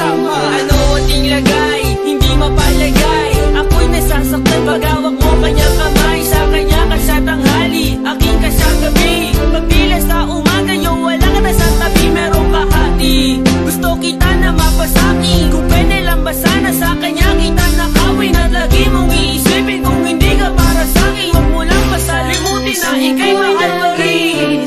kasama. Ano ating lagay, hindi mapalagay. Ako'y nasasaktan pag hawak mo kanyang kamay. Sa kanya ka sa tanghali, aking ka sa gabi. Pagbilas sa umaga, yung wala ka na sa tabi. Merong kahati, gusto kita na mapasaki. Kung pwede lang ba sana sa kanya kita nakawin. At lagi mong iisipin kung hindi ka para sa'kin. Huwag mo lang masalimutin na ika'y mahal pa rin.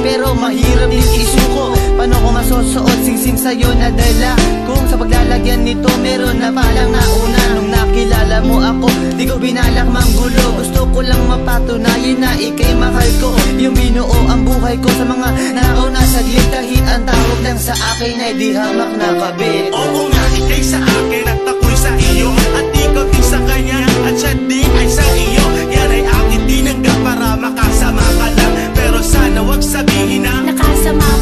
Pero mahirap din isuko. Paano ko masusuot singsing sa'yo na dala? Kung sa paglalagyan nito meron na palang nauna. Nung nakilala mo ako, di ko binalak manggulo. Gusto ko lang mapatunayan na ika'y mahal ko. Yung binuo ang buhay ko sa mga nakaw na saglit. Kahit ang tawag lang sa akin ay di hamak na kabit. Oo nga, ika'y sa akin at ako'y sa iyo. At ikaw din sa kanya at siya din ay sa iyo. Yan ay akin tinanggap para makasama ka lang. Pero sana wag sabihin na nakasama